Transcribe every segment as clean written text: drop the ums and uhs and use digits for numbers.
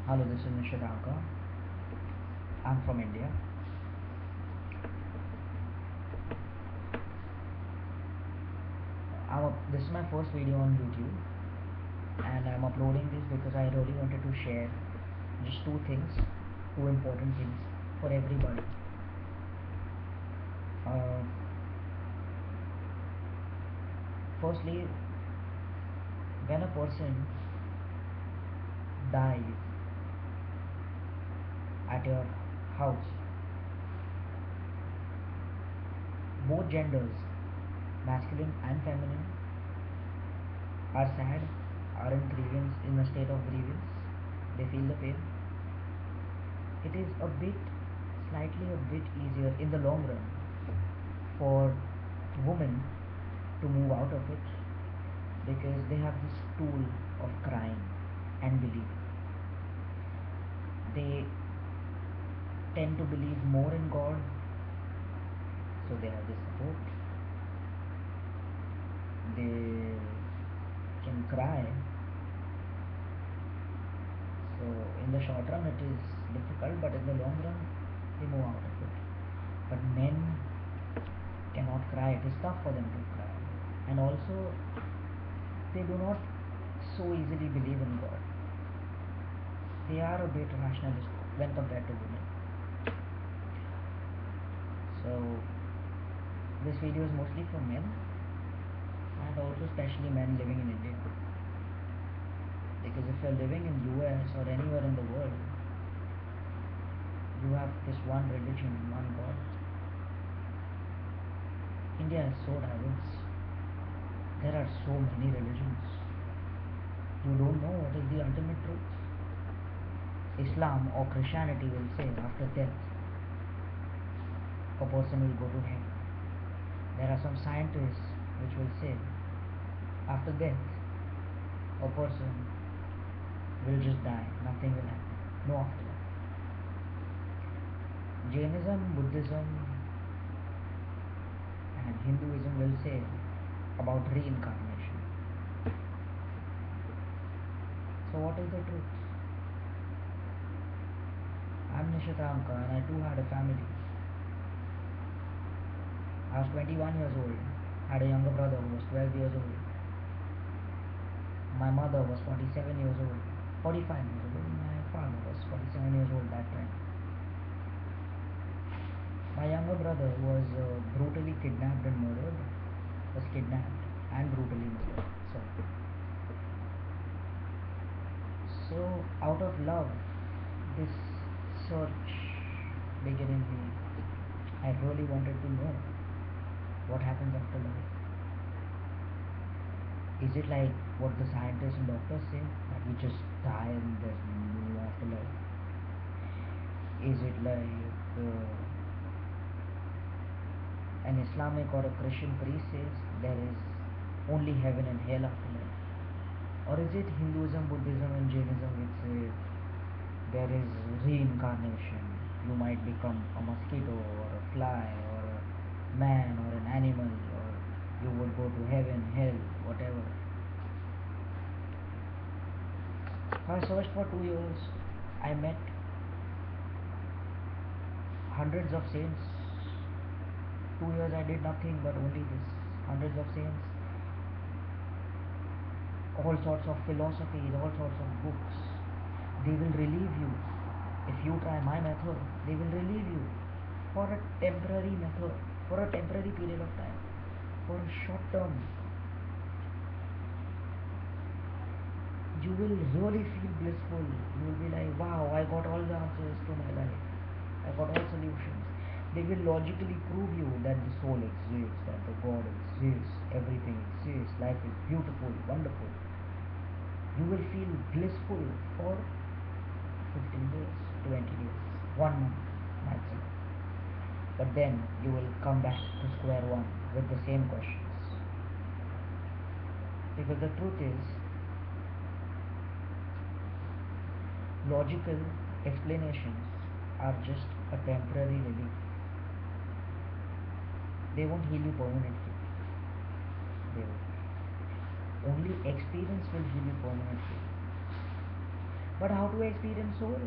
Hello, this is Mr. Dhanka. I'm from India. This is my first video on YouTube, and I'm uploading this because I really wanted to share just two important things for everybody. Uh, Firstly, when a person dies at your house, both genders, masculine and feminine, are sad, are in grievance, in a state of grievance. They feel the pain. It is slightly a bit easier in the long run for women to move out of it because they have this tool of crying and believing. They tend to believe more in God, so they have this support. They can cry. So in the short run it is difficult, but in the long run they move out of it. But men cannot cry. It is tough for them to cry, and also they do not so easily believe in God. They are a bit rationalistic when compared to women. So this video is mostly for men, and also especially men living in India, because if you're living in US or anywhere in the world, you have this one religion, one God. India is so diverse. There are so many religions. You don't know what is the ultimate truth. Islam or Christianity will say after death a person will go to heaven. There are some scientists which will say after death a person will just die, nothing will happen, no afterlife. Jainism, Buddhism and Hinduism will say about reincarnation. So what is the truth? I'm Nishatanka and I too had a family. I was 21 years old, had a younger brother who was 12 years old. My mother was 47 years old, 45 years old. My father was 47 years old that time. My younger brother was brutally kidnapped and murdered. Was kidnapped and brutally murdered. So out of love, this search began in me. I really wanted to know what happens after life. Is it like what the scientists and doctors say, that we just die and there's no afterlife? Is it like an Islamic or a Christian priest says there is only heaven and hell after life? Or is it Hinduism, Buddhism and Jainism which say there is reincarnation? You might become a mosquito or a fly or a man or an animal, or you would go to heaven, hell, whatever. I searched for 2 years. I met hundreds of saints. 2 years I did nothing but only this. Hundreds of saints, all sorts of philosophies, all sorts of books. They will relieve you. If you try my method, they will relieve you for a temporary method, for a temporary period of time, for a short term. You will really feel blissful. You will be like, wow, I got all the answers to my life. I got all solutions. They will logically prove you that the soul exists, that the God exists, everything exists, life is beautiful, wonderful. You will feel blissful for 15 days, 20 days, 1 month maximum. But then you will come back to square one with the same questions. Because the truth is, logical explanations are just a temporary relief. They won't heal you permanently. They won't. Only experience will heal you permanently. But how to experience soul?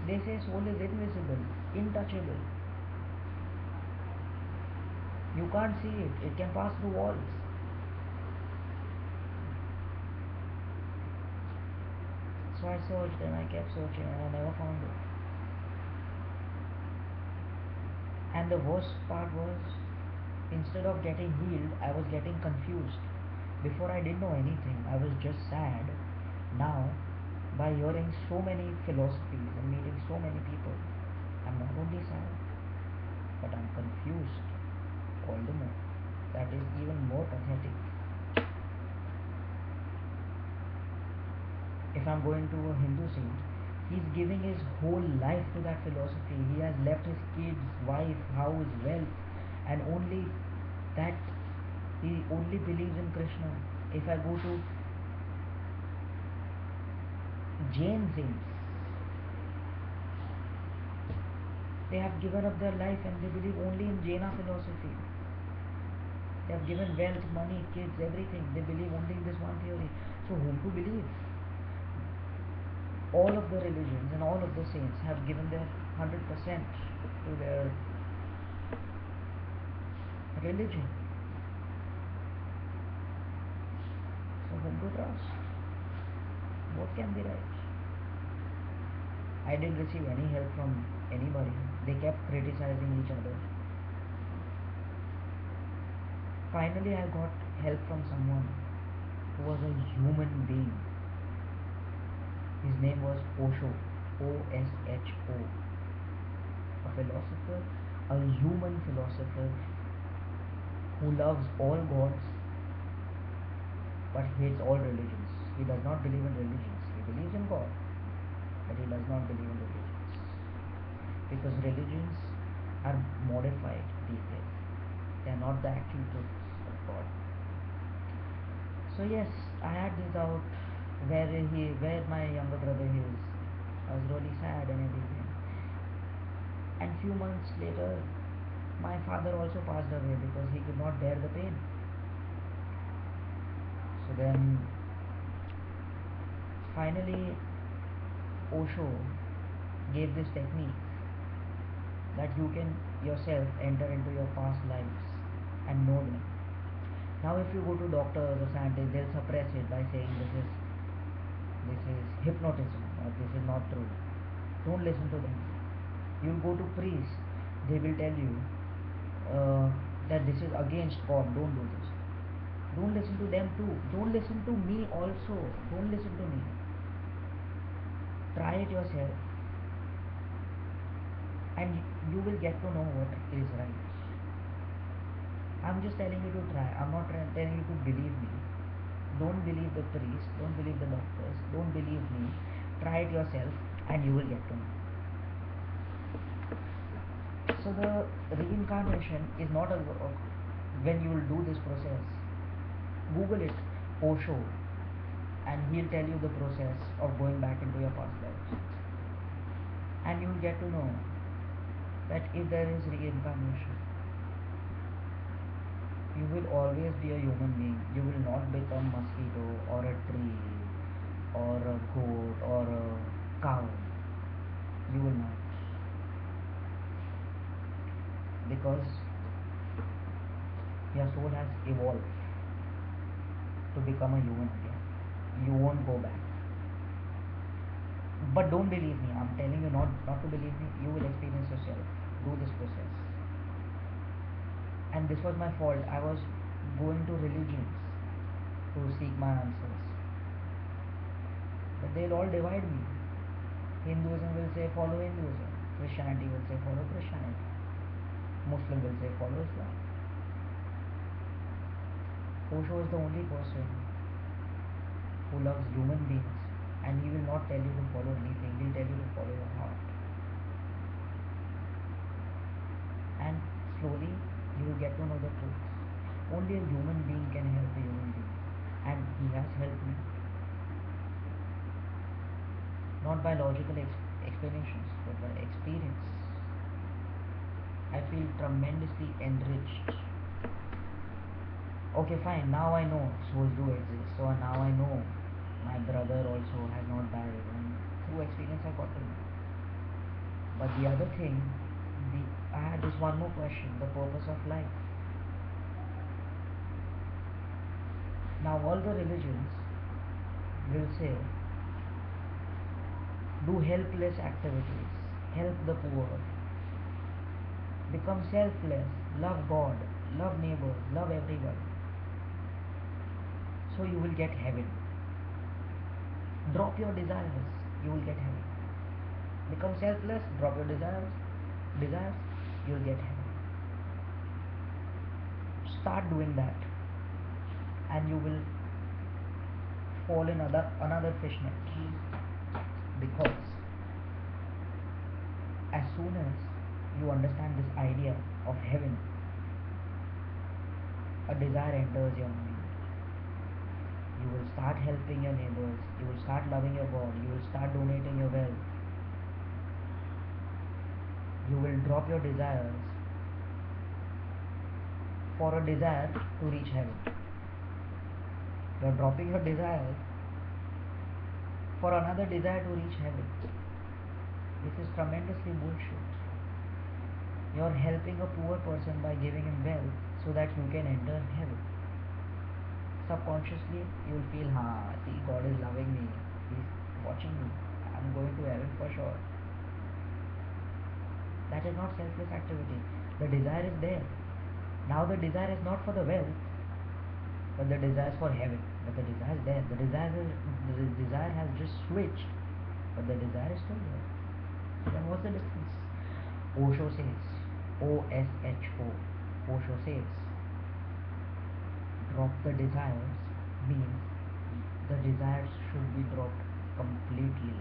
They say soul is invisible, untouchable. You can't see it. It can pass through walls. So I searched and I kept searching and I never found it. And the worst part was, instead of getting healed, I was getting confused. Before I didn't know anything. I was just sad. Now, by hearing so many philosophies and meeting so many people, I'm not only sad, but I'm confused all the more. That is even more pathetic. If I'm going to a Hindu saint, he's giving his whole life to that philosophy. He has left his kids, wife, house, wealth, and only that he only believes in Krishna. If I go to Jain saints, they have given up their life and they believe only in Jaina philosophy. They have given wealth, money, kids, everything. They believe only in this one theory. So whom to believe? All of the religions and all of the saints have given their 100% to their religion. So whom to trust? Both can be right. I didn't receive any help from anybody. They kept criticizing each other. Finally, I got help from someone who was a human being. His name was Osho, Osho, a philosopher, a human philosopher who loves all gods but hates all religions. He does not believe in religions. He believes in God, but he does not believe in religions. Because religions are modified these days. They are not the actual truths of God. So yes, I had this doubt where my younger brother is. I was really sad and everything. And few months later, my father also passed away because he could not bear the pain. So then, finally, Osho gave this technique that you can yourself enter into your past lives and know them. Now, if you go to doctors or scientists, they'll suppress it by saying this is hypnotism or this is not true. Don't listen to them. You'll go to priests, they will tell you that this is against God. Don't do this. Don't listen to them too. Don't listen to me also. Don't listen to me. Try it yourself and you will get to know what is right. I'm just telling you to try. I'm not telling you to believe me. Don't believe the priest. Don't believe the doctors. Don't believe me. Try it yourself and you will get to know. So the reincarnation is not when you will do this process. Google it, Osho, and he'll tell you the process of going back into your past lives. And you will get to know that if there is reincarnation, you will always be a human being. You will not become mosquito or a tree or a goat or a cow. You will not. Because your soul has evolved to become a human again. You won't go back. But don't believe me. I'm telling you not to believe me. You will experience yourself. Do this process. And this was my fault. I was going to religions to seek my answers. But they'll all divide me. Hinduism will say follow Hinduism. Christianity will say follow Christianity. Muslim will say follow Islam. Osho is the only person who loves human beings and he will not tell you to follow anything. He'll tell you to follow your heart. And slowly you will get to know the truth. Only a human being can help a human being. And he has helped me. Not by logical explanations, but by experience. I feel tremendously enriched. Okay, fine, now I know souls do exist. So now I know My brother also has not died, and through experience I got to know. But the other thing, I had this one more question: the purpose of life. Now all the religions will say, do helpless activities, help the poor, become selfless, love God, love neighbors, love everyone. So you will get heaven. Drop your desires, you will get heaven. Become selfless, drop your desires, you will get heaven. Start doing that, and you will fall in another fishnet. Because as soon as you understand this idea of heaven, a desire enters your mind. You will start helping your neighbors, you will start loving your God, you will start donating your wealth, you will drop your desires for a desire to reach heaven. You are dropping your desires for another desire to reach heaven. This is tremendously bullshit. You are helping a poor person by giving him wealth so that you can enter heaven. Subconsciously, you will feel, see, God is loving me, He's watching me, I'm going to heaven for sure. That is not selfless activity. The desire is there. Now the desire is not for the wealth, but the desire is for heaven. But the desire is there. The desire has just switched, but the desire is still there. Then what's the difference? Osho says, OSHO. Osho says, drop the desires means the desires should be dropped completely.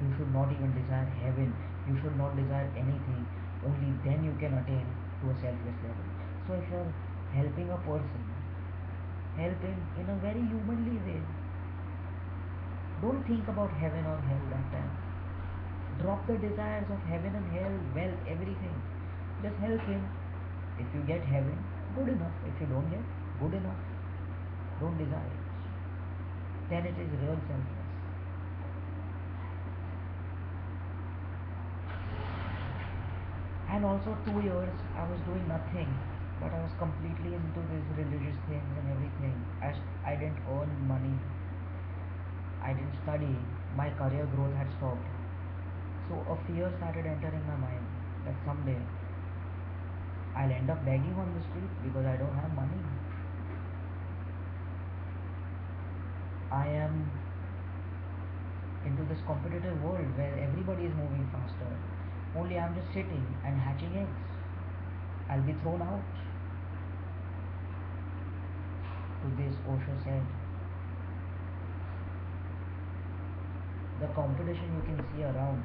You should not even desire heaven. You should not desire anything. Only then you can attain to a selfless level. So if you are helping a person, help him in a very humanly way. Don't think about heaven or hell that time. Drop the desires of heaven and hell, wealth, everything. Just help him. If you get heaven, good enough. If you don't get, good enough. Don't desire it. Then it is real selfless. And also 2 years I was doing nothing, but I was completely into these religious things and everything. I didn't earn money, I didn't study, my career growth had stopped. So a fear started entering my mind that someday I'll end up begging on the street because I don't have money. I am into this competitive world where everybody is moving faster. Only I'm just sitting and hatching eggs. I'll be thrown out. To this, Osho said, the competition you can see around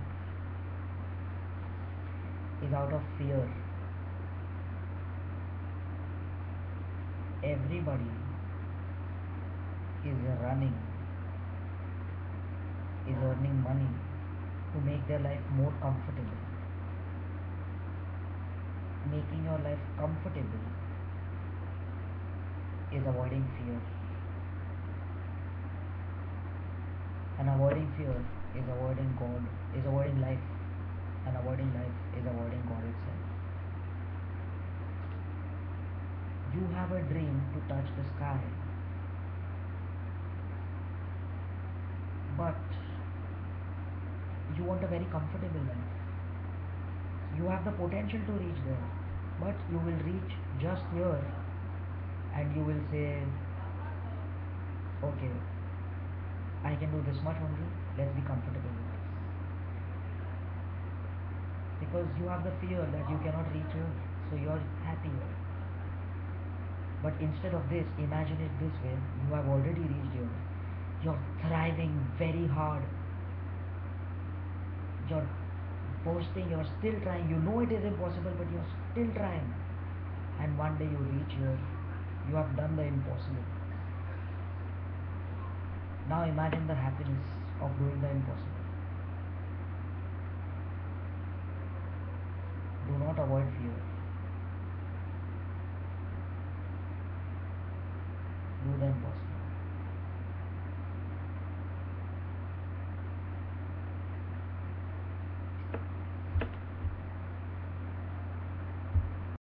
is out of fear. Everybody is running, is earning money to make their life more comfortable. Making your life comfortable is avoiding fear. And avoiding fear is avoiding God, is avoiding life. And avoiding life is avoiding God itself. You have a dream to touch the sky, but you want a very comfortable life. You have the potential to reach there, but you will reach just here and you will say, okay, I can do this much only, let's be comfortable with this. Because you have the fear that you cannot reach here, so you are happy here. But instead of this, imagine it this way: you have already reached here, you're thriving very hard, you're posting, you're still trying, you know it is impossible, but you're still trying. And one day you reach here, you have done the impossible. Now imagine the happiness of doing the impossible. Do not avoid fear.